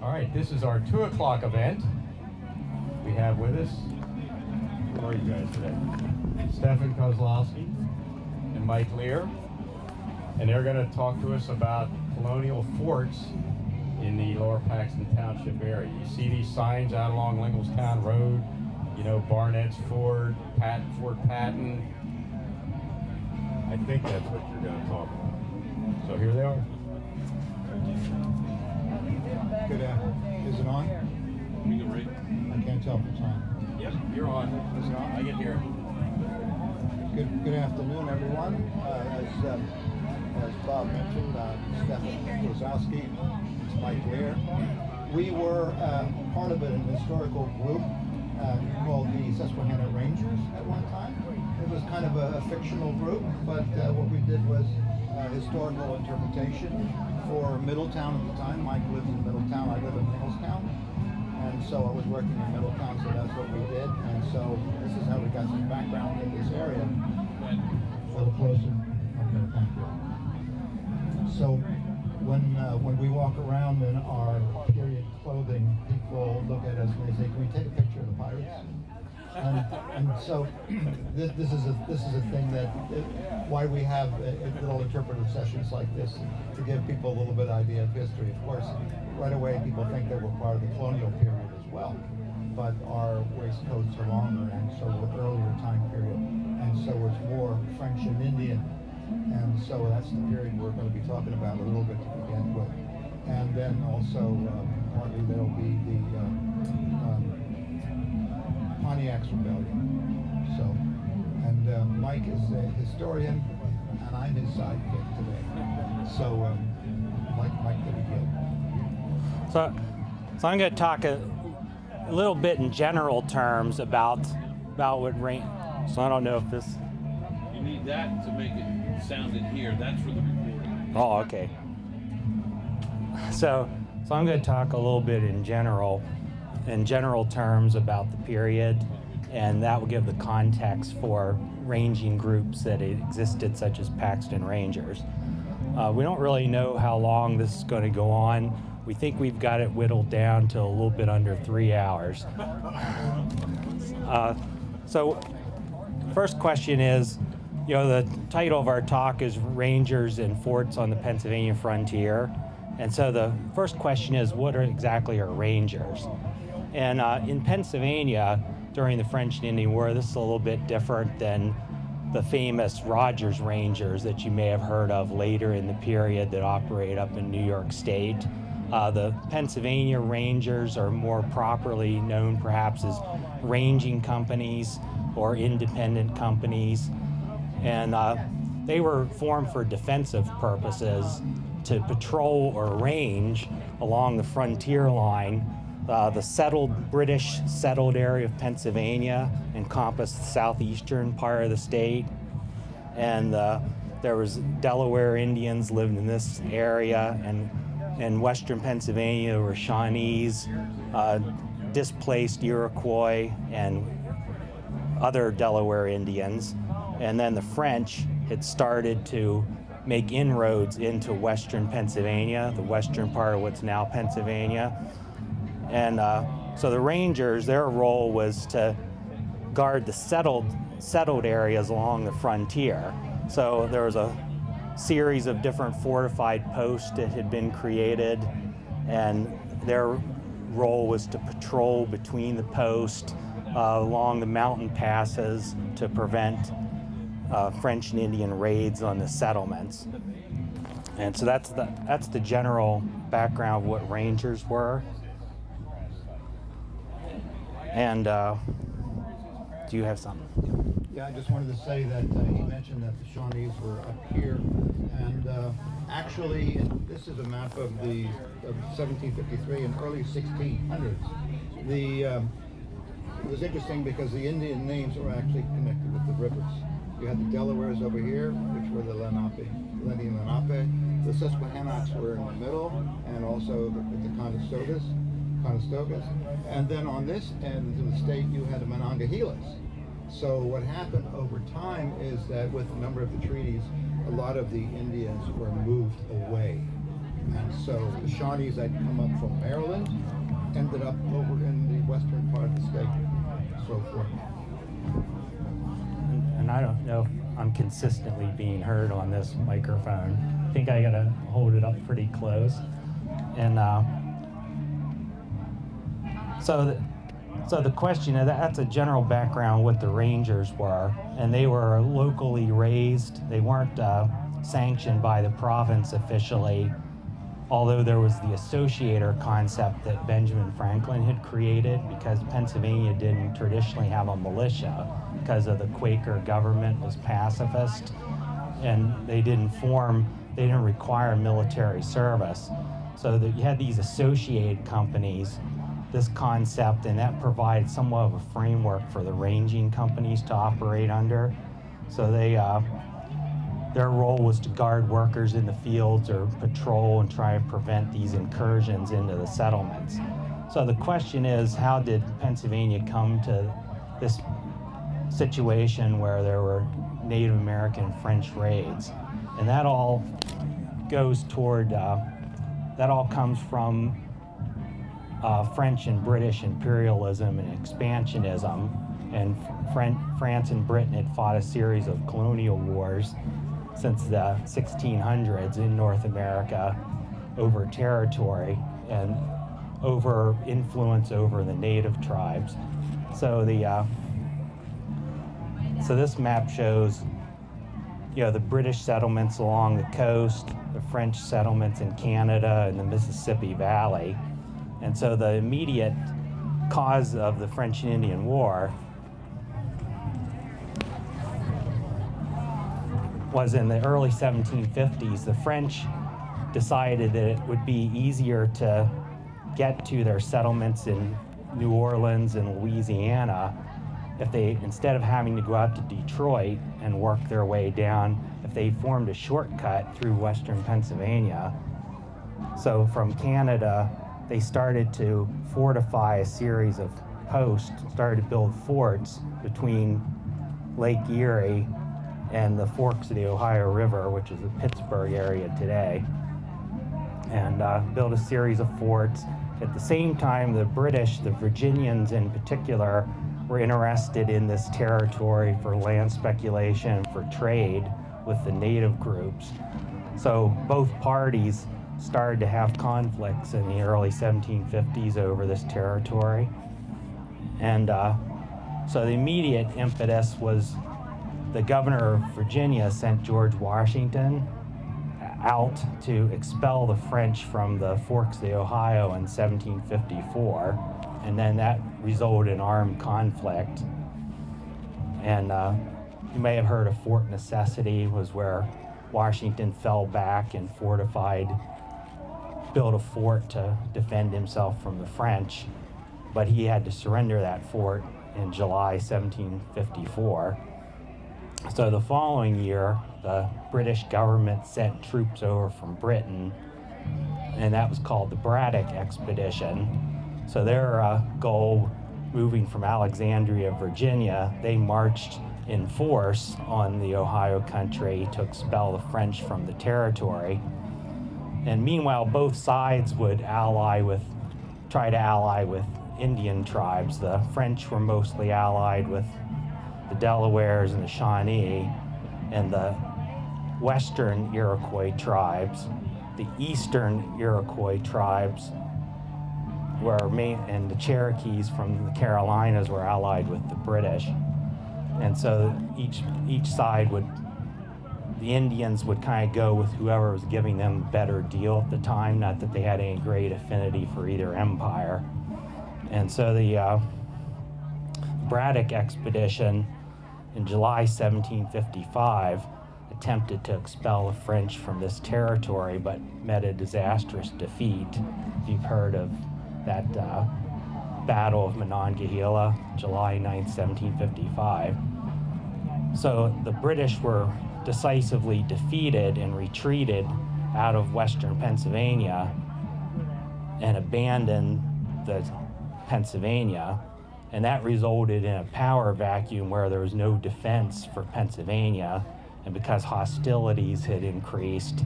All right, this is our 2 o'clock event. We have with us, who are you guys today? Stefan Kozlowski and Mike Lear. And they're going to talk to us about colonial forts in the lower Paxton Township area. You see these signs out along Linglestown Road, you know, Barnett's Fort, Fort Patton. I think that's what you're going to talk about. So here they are. Good is it on? We can read. I can't tell if it's on. Yep, you're on. Is it on? I can hear it. Good afternoon, everyone. As Bob mentioned, Stefan Kozlowski, it's Mike Lear. We were part of an historical group called the Susquehanna Rangers at one time. It was kind of a fictional group, but what we did was historical interpretation for Middletown at the time. Mike lives in Middletown, I live in Linglestown. And so I was working in Middletown, so that's what we did. And so this is how we got some background in this area. A little closer. Okay, thank you. So when we walk around in our period clothing, people look at us and they say, "Can we take a picture of the pirates?" And so this is a thing that why we have little interpretive sessions like this, to give people a little bit of idea of history. Of course, right away people think that we're part of the colonial period as well, but our waistcoats are longer, and so we're earlier time period, and so it's more French and Indian, and so that's the period we're going to be talking about a little bit to begin with. And then also partly there'll be the Pontiac's Rebellion. So, and Mike is a historian, and I'm his sidekick today. So, Mike, to begin. So I'm going to talk a little bit in general terms about what rain. So I don't know if this. You need that to make it sound in here. That's for the recording. Oh, okay. So I'm going to talk a little bit in general terms about the period, and that will give the context for ranging groups that existed, such as Paxton Rangers. We don't really know how long this is going to go on. We think we've got it whittled down to a little bit under 3 hours. So first question is, the title of our talk is Rangers and Forts on the Pennsylvania Frontier. And so the first question is, what exactly are Rangers? And in Pennsylvania, during the French and Indian War, this is a little bit different than the famous Rogers Rangers that you may have heard of later in the period that operate up in New York State. The Pennsylvania Rangers are more properly known perhaps as ranging companies or independent companies. And they were formed for defensive purposes to patrol or range along the frontier line. The British settled area of Pennsylvania encompassed the southeastern part of the state, and there was Delaware Indians lived in this area, and in western Pennsylvania there were Shawnees, displaced Iroquois, and other Delaware Indians. And then the French had started to make inroads into western Pennsylvania, the western part of what's now Pennsylvania. And so the Rangers, their role was to guard the settled areas along the frontier. So there was a series of different fortified posts that had been created, and their role was to patrol between the posts along the mountain passes to prevent French and Indian raids on the settlements. And so that's the general background of what Rangers were. And do you have something? Yeah, I just wanted to say that he mentioned that the Shawnees were up here, and actually, this is a map of 1753 and early 1600s. It was interesting because the Indian names were actually connected with the rivers. You had the Delawares over here, which were the Lenni and Lenape. The Susquehannocks were in the middle, and also the Conestogas. And then on this end of the state, you had the Monongahela's. So what happened over time is that with a number of the treaties, a lot of the Indians were moved away. And so the Shawnees that come up from Maryland ended up over in the western part of the state, so forth. And I don't know if I'm consistently being heard on this microphone. I think I gotta hold it up pretty close. And so the question, that's a general background what the Rangers were. And they were locally raised. They weren't sanctioned by the province officially, although there was the associator concept that Benjamin Franklin had created, because Pennsylvania didn't traditionally have a militia because of the Quaker government was pacifist, and they didn't require military service. So that you had these associated companies, this concept, and that provided somewhat of a framework for the ranging companies to operate under. So their role was to guard workers in the fields or patrol and try and prevent these incursions into the settlements. So the question is, how did Pennsylvania come to this situation where there were Native American French raids? And that all goes toward, that all comes from French and British imperialism and expansionism. And France and Britain had fought a series of colonial wars since the 1600s in North America over territory and over influence over the native tribes. So so this map shows, the British settlements along the coast, the French settlements in Canada and the Mississippi Valley. And so the immediate cause of the French and Indian War was in the early 1750s. The French decided that it would be easier to get to their settlements in New Orleans and Louisiana if they, instead of having to go out to Detroit and work their way down, if they formed a shortcut through western Pennsylvania. So from Canada, they started to fortify a series of posts, started to build forts between Lake Erie and the forks of the Ohio River, which is the Pittsburgh area today, and built a series of forts. At the same time, the British, the Virginians in particular, were interested in this territory for land speculation and for trade with the native groups. So both parties started to have conflicts in the early 1750s over this territory. And so the immediate impetus was the governor of Virginia sent George Washington out to expel the French from the forks of the Ohio in 1754. And then that resulted in armed conflict. And you may have heard of Fort Necessity, was where Washington fell back and built a fort to defend himself from the French. But he had to surrender that fort in July 1754. So the following year, the British government sent troops over from Britain, and that was called the Braddock Expedition. So their goal, moving from Alexandria, Virginia, they marched in force on the Ohio country to expel the French from the territory. And meanwhile, both sides would try to ally with Indian tribes. The French were mostly allied with the Delawares and the Shawnee, and the western Iroquois tribes, the eastern Iroquois tribes and the Cherokees from the Carolinas were allied with the British. And so each side the Indians would kind of go with whoever was giving them a better deal at the time, not that they had any great affinity for either empire. And so the Braddock Expedition in July 1755 attempted to expel the French from this territory, but met a disastrous defeat. If you've heard of that Battle of Monongahela, July 9th, 1755. So the British were decisively defeated and retreated out of western Pennsylvania and abandoned the Pennsylvania, and that resulted in a power vacuum where there was no defense for Pennsylvania. And because hostilities had increased,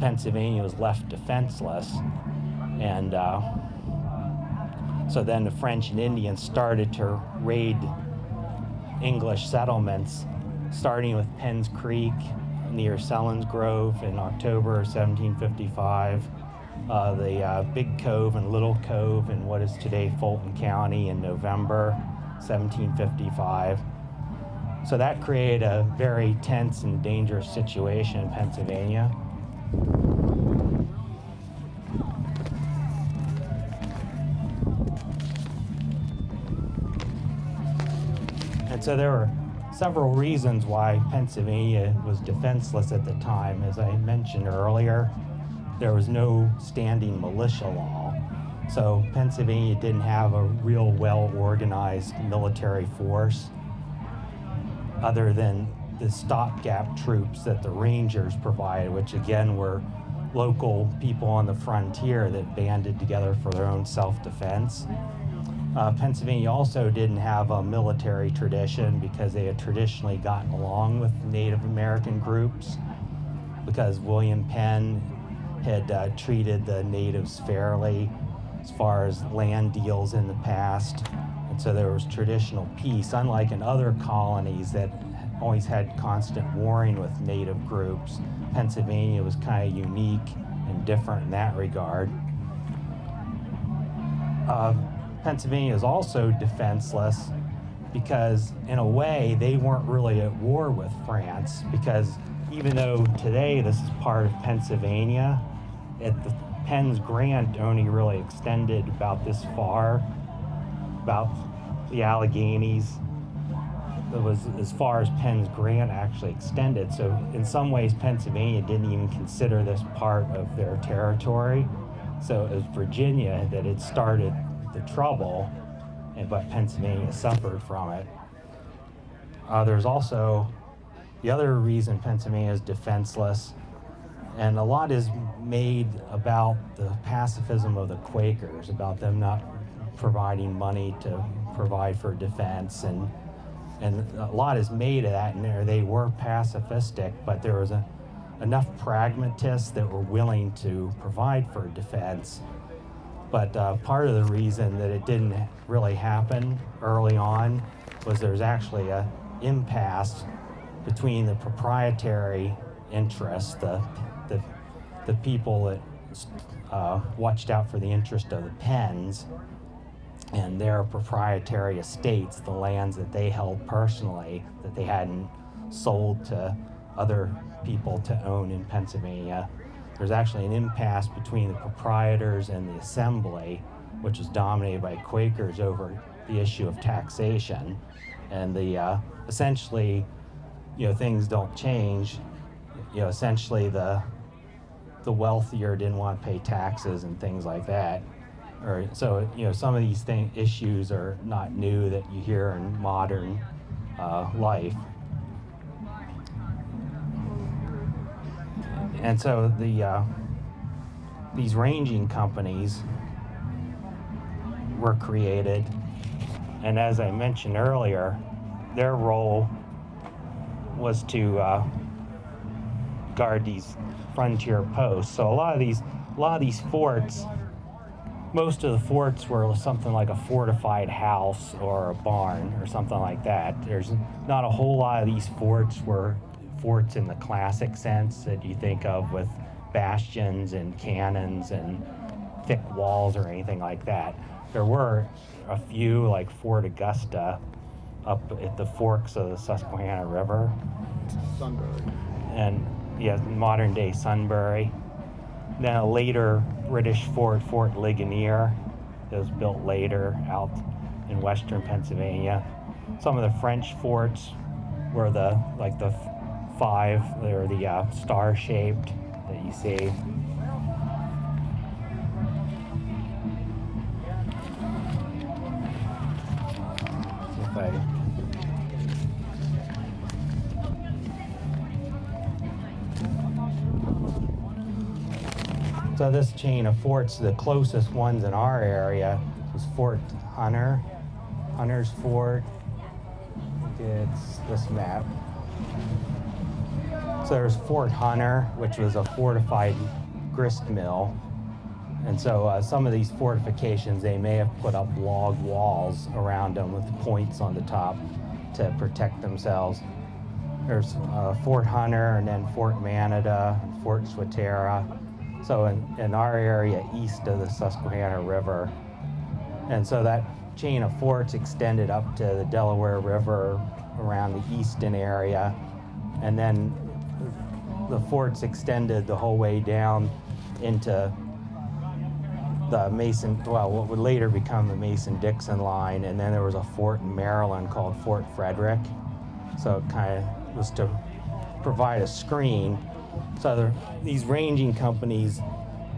Pennsylvania was left defenseless. And so then the French and Indians started to raid English settlements, starting with Penn's Creek near Selins Grove in October 1755, the Big Cove and Little Cove in what is today Fulton County in November 1755. So that created a very tense and dangerous situation in Pennsylvania. And so there were several reasons why Pennsylvania was defenseless at the time. As I mentioned earlier, there was no standing militia law. So Pennsylvania didn't have a real well-organized military force other than the stopgap troops that the Rangers provided, which again were local people on the frontier that banded together for their own self-defense. Pennsylvania also didn't have a military tradition because they had traditionally gotten along with Native American groups, because William Penn had treated the natives fairly as far as land deals in the past. And so there was traditional peace, unlike in other colonies that always had constant warring with native groups. Pennsylvania was kind of unique and different in that regard. Pennsylvania is also defenseless because, in a way, they weren't really at war with France, because even though today this is part of Pennsylvania, the Penn's grant only really extended about this far, about the Alleghenies. It was as far as Penn's grant actually extended. So in some ways, Pennsylvania didn't even consider this part of their territory. So it was Virginia that had started the trouble, but Pennsylvania suffered from it. There's also the other reason Pennsylvania is defenseless, and a lot is made about the pacifism of the Quakers, about them not providing money to provide for defense, and a lot is made of that, and they were pacifistic, but there was enough pragmatists that were willing to provide for defense. But part of the reason that it didn't really happen early on was there's actually an impasse between the proprietary interests, the people that watched out for the interest of the Penns and their proprietary estates, the lands that they held personally that they hadn't sold to other people to own in Pennsylvania. There's actually an impasse between the proprietors and the assembly, which is dominated by Quakers over the issue of taxation. And essentially, things don't change. Essentially the wealthier didn't want to pay taxes and things like that. So some of these issues are not new that you hear in modern life. And so these ranging companies were created, and as I mentioned earlier, their role was to guard these frontier posts. So a lot of these forts, most of the forts were something like a fortified house or a barn or something like that. There's not a whole lot of these forts were forts in the classic sense that you think of with bastions and cannons and thick walls or anything like that. There were a few, like Fort Augusta up at the forks of the Susquehanna River. Sunbury. And modern day Sunbury. Then a later British fort, Fort Ligonier, that was built later out in western Pennsylvania. Some of the French forts were the five, they're the star-shaped that you see. So this chain of forts, the closest ones in our area was Fort Hunter's Fort. It's this map. So there's Fort Hunter, which was a fortified grist mill. And so some of these fortifications, they may have put up log walls around them with points on the top to protect themselves. There's Fort Hunter, and then Fort Manada, Fort Swatara. So in our area east of the Susquehanna River. And so that chain of forts extended up to the Delaware River around the eastern area. And then the forts extended the whole way down into the what would later become the Mason-Dixon line. And then there was a fort in Maryland called Fort Frederick. So it kind of was to provide a screen. So these ranging companies,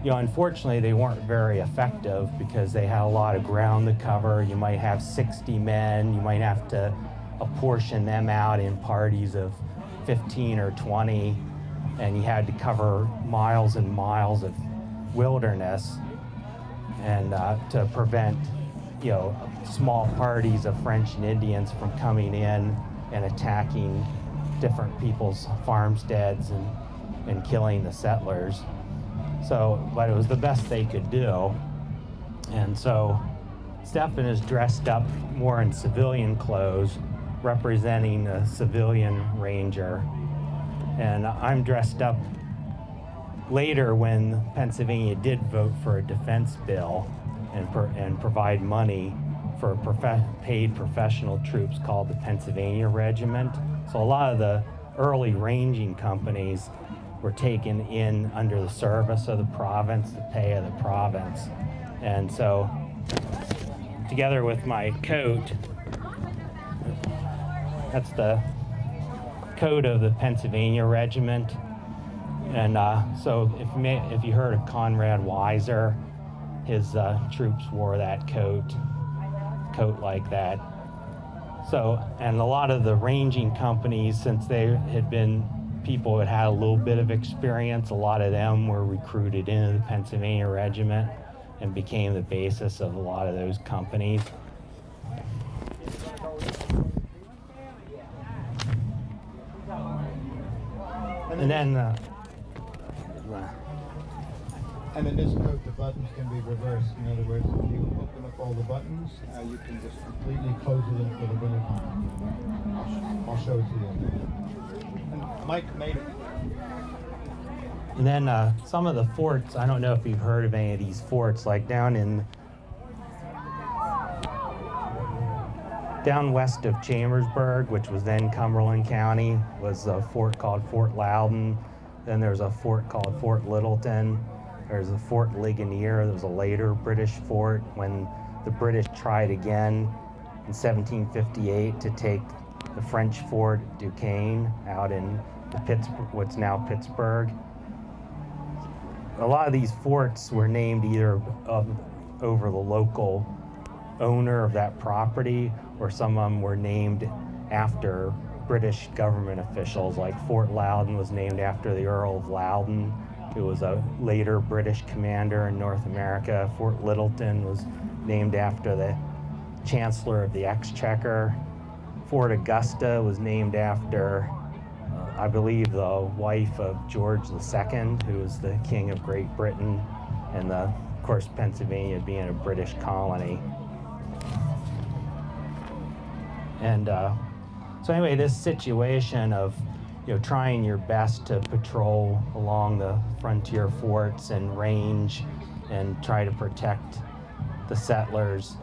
unfortunately, they weren't very effective because they had a lot of ground to cover. You might have 60 men. You might have to apportion them out in parties of 15 or 20, and you had to cover miles and miles of wilderness, and to prevent, small parties of French and Indians from coming in and attacking different people's farmsteads and killing the settlers. So, but it was the best they could do. And so Stephen is dressed up more in civilian clothes, representing a civilian ranger. And I'm dressed up later when Pennsylvania did vote for a defense bill and provide money for paid professional troops called the Pennsylvania Regiment. So a lot of the early ranging companies were taken in under the service of the province, the pay of the province. And so, together with my coat, that's the coat of the Pennsylvania Regiment. And so if you heard of Conrad Weiser, his troops wore that coat like that. So, and a lot of the ranging companies, since they had been people that had a little bit of experience, a lot of them were recruited into the Pennsylvania Regiment and became the basis of a lot of those companies. And then and in this coat, the buttons can be reversed. In other words, if you open up all the buttons, you can just completely close it in for the winter time. I'll show it to you. And Mike made it. And then some of the forts, I don't know if you've heard of any of these forts, like down west of Chambersburg, which was then Cumberland County, was a fort called Fort Loudon. Then there's a fort called Fort Littleton. There's a Fort Ligonier. There was a later British fort when the British tried again in 1758 to take the French Fort Duquesne out in what's now Pittsburgh. A lot of these forts were named either over the local owner of that property, or some of them were named after British government officials. Like Fort Loudon was named after the Earl of Loudon, who was a later British commander in North America. Fort Littleton was named after the Chancellor of the Exchequer. Fort Augusta was named after, I believe, the wife of George II, who was the King of Great Britain, and of course, Pennsylvania being a British colony. And so anyway, this situation of trying your best to patrol along the frontier forts and range and try to protect the settlers,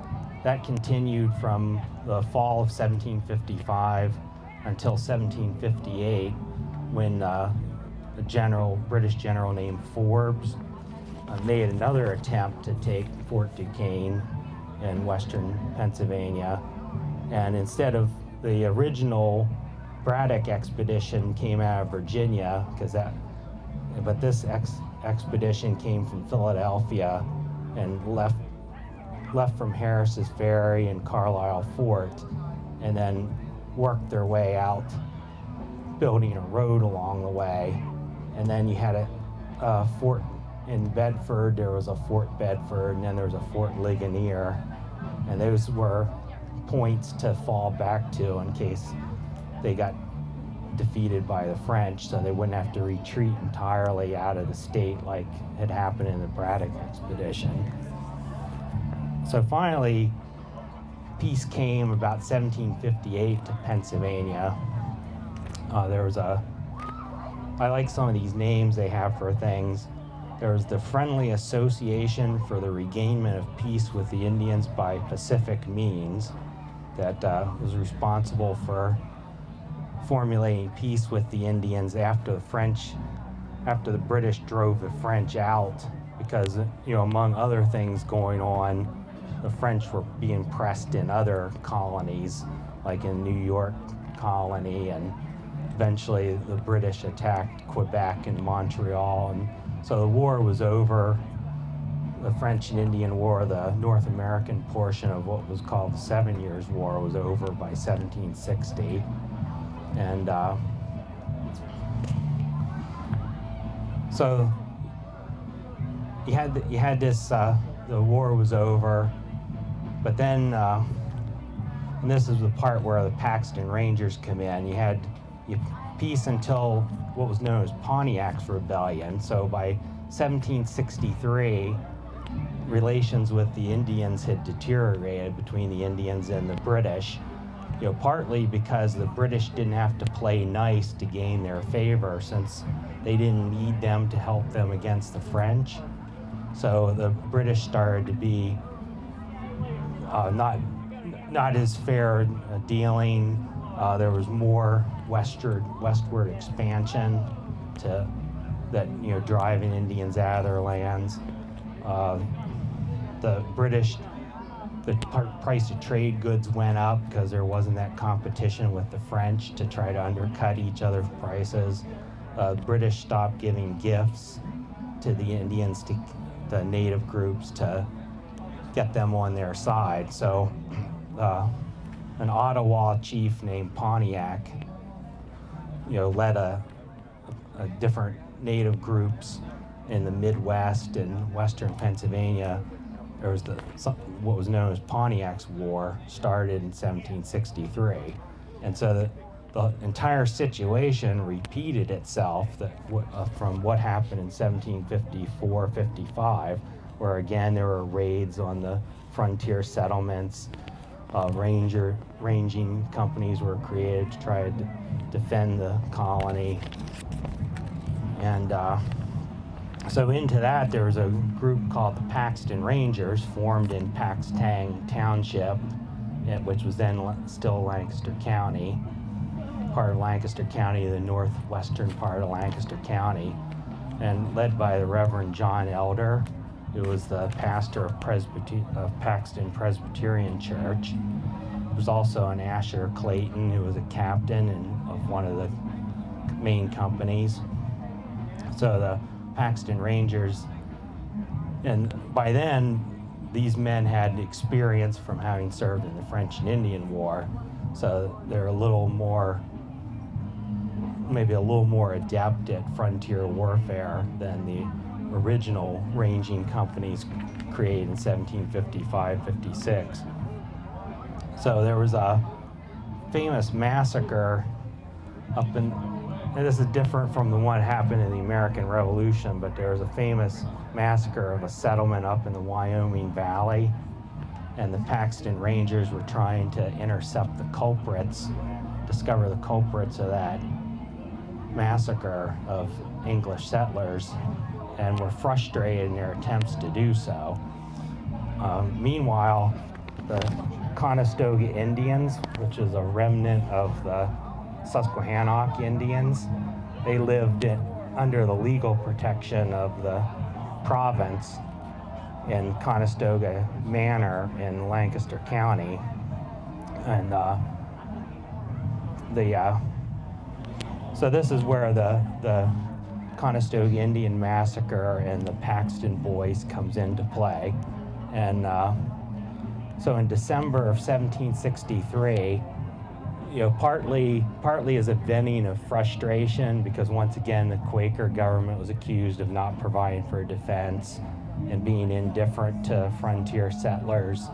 that continued from the fall of 1755 until 1758, when a British general named Forbes made another attempt to take Fort Duquesne in western Pennsylvania. And instead of the original Braddock expedition came out of Virginia, but this expedition came from Philadelphia and left from Harris's Ferry and Carlisle Fort, and then worked their way out, building a road along the way. And then you had a fort in Bedford. There was a Fort Bedford, and then there was a Fort Ligonier, and those were points to fall back to in case they got defeated by the French, so they wouldn't have to retreat entirely out of the state like had happened in the Braddock expedition. So finally, peace came about 1758 to Pennsylvania. I like some of these names they have for things. There was the Friendly Association for the Regainment of Peace with the Indians by Pacific Means that was responsible for formulating peace with the Indians after the British drove the French out, because, among other things going on, the French were being pressed in other colonies, like in New York colony, and eventually the British attacked Quebec and Montreal, and so the war was over. The French and Indian War, the North American portion of what was called the 7 Years' War, was over by 1760. And so you had this, the war was over, but then, and this is the part where the Paxton Rangers come in, you had peace until what was known as Pontiac's Rebellion. So by 1763, relations with the Indians had deteriorated between the Indians and the British, partly because the British didn't have to play nice to gain their favor, since they didn't need them to help them against the French. So the British started to be not as fair dealing. There was more westward expansion driving Indians out of their lands. The British, the price of trade goods went up because there wasn't that competition with the French to try to undercut each other's prices. The British stopped giving gifts to the Indians, to the native groups, to get them on their side. So an Ottawa chief named Pontiac, led a different native groups in the Midwest and Western Pennsylvania. There was what was known as Pontiac's War, started in 1763, and so the entire situation repeated itself from what happened in 1754-55, where again there were raids on the frontier settlements. Ranging companies were created to try to defend the colony, and so into that there was a group called the Paxton Rangers, formed in Paxton Township, which was then still Lancaster County, part of Lancaster County, the northwestern part of Lancaster County, and led by the Reverend John Elder, who was the pastor of Paxton Presbyterian Church. There was also an Asher Clayton, who was a captain of one of the main companies. So the Paxton Rangers, and by then these men had experience from having served in the French and Indian War, so they're maybe a little more adept at frontier warfare than the original ranging companies created in 1755-56. So there was a famous massacre and this is different from the one that happened in the American Revolution, but there was a famous massacre of a settlement up in the Wyoming Valley, and the Paxton Rangers were trying to intercept the culprits, discover the culprits of that massacre of English settlers, and were frustrated in their attempts to do so. Meanwhile, the Conestoga Indians, which is a remnant of the Susquehannock Indians, they lived under the legal protection of the province in Conestoga Manor in Lancaster County, and so this is where the Conestoga Indian Massacre and the Paxton Boys comes into play. And so in December of 1763, partly as a venting of frustration, because once again the Quaker government was accused of not providing for defense and being indifferent to frontier settlers.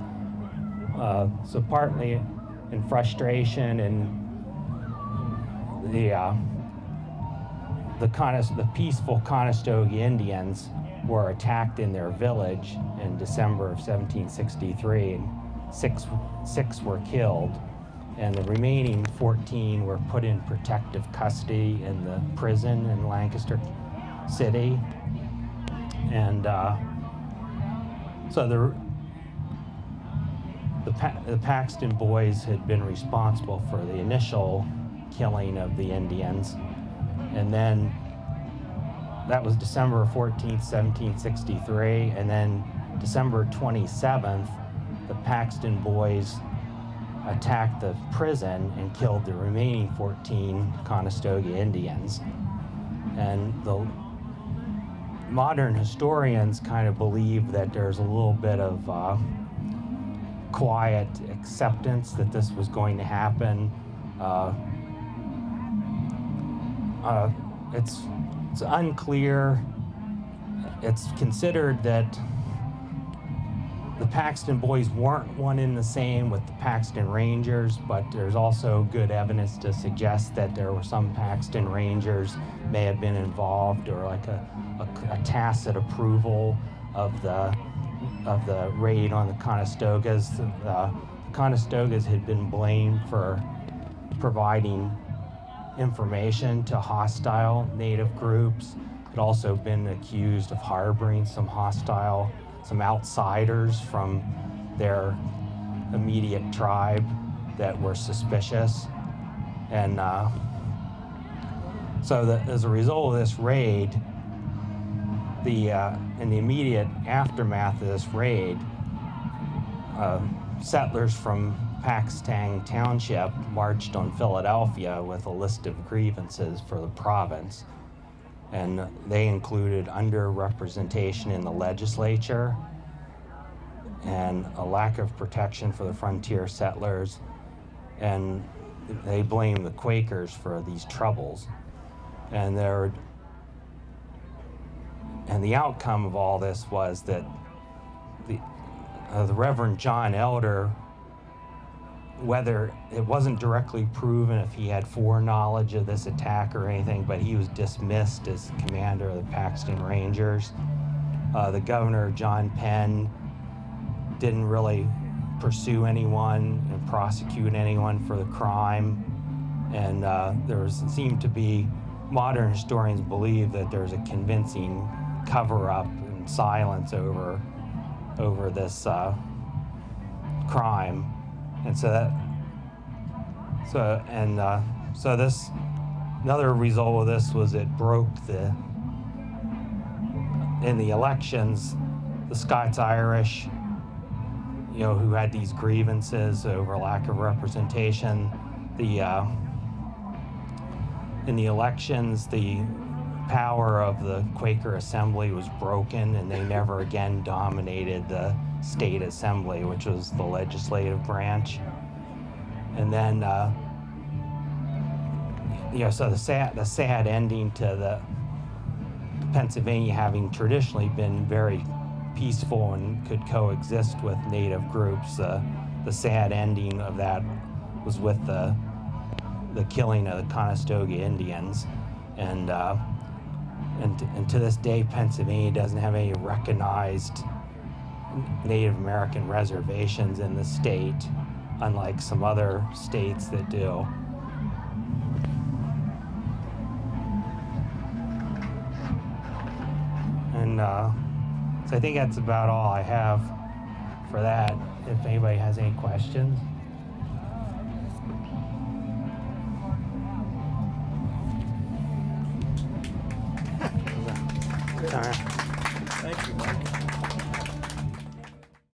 So partly in frustration, and the peaceful Conestoga Indians were attacked in their village in December of 1763, and six were killed, and the remaining 14 were put in protective custody in the prison in Lancaster City. And so the Paxton boys had been responsible for the initial killing of the Indians, and then that was December 14th, 1763, and then December 27th, the Paxton boys attacked the prison and killed the remaining 14 Conestoga Indians. And the modern historians kind of believe that there's a little bit of quiet acceptance that this was going to happen. It's unclear. It's considered that the Paxton boys weren't one and the same with the Paxton Rangers, but there's also good evidence to suggest that there were some Paxton Rangers may have been involved, or like a tacit approval of the raid on the Conestogas. The Conestogas had been blamed for providing information to hostile Native groups. Had also been accused of harboring some outsiders from their immediate tribe that were suspicious. And as a result of this raid, in the immediate aftermath of this raid, settlers from Paxton Township marched on Philadelphia with a list of grievances for the province. And they included underrepresentation in the legislature and a lack of protection for the frontier settlers. And they blamed the Quakers for these troubles. And the outcome of all this was that the Reverend John Elder, whether it wasn't directly proven if he had foreknowledge of this attack or anything, but he was dismissed as commander of the Paxton Rangers. The governor, John Penn, didn't really pursue anyone and prosecute anyone for the crime. And seemed to be, modern historians believe that there's a convincing cover-up and silence over this crime. And another result of this was it broke in the elections, the Scots-Irish, who had these grievances over lack of representation. In the elections, the power of the Quaker Assembly was broken, and they never again dominated the state assembly, which was the legislative branch. And then, so the sad ending to the Pennsylvania having traditionally been very peaceful and could coexist with Native groups, the sad ending of that was with the killing of the Conestoga Indians. And to this day, Pennsylvania doesn't have any recognized Native American reservations in the state, unlike some other states that do. And so I think that's about all I have for that, if anybody has any questions. Thank you, Mike.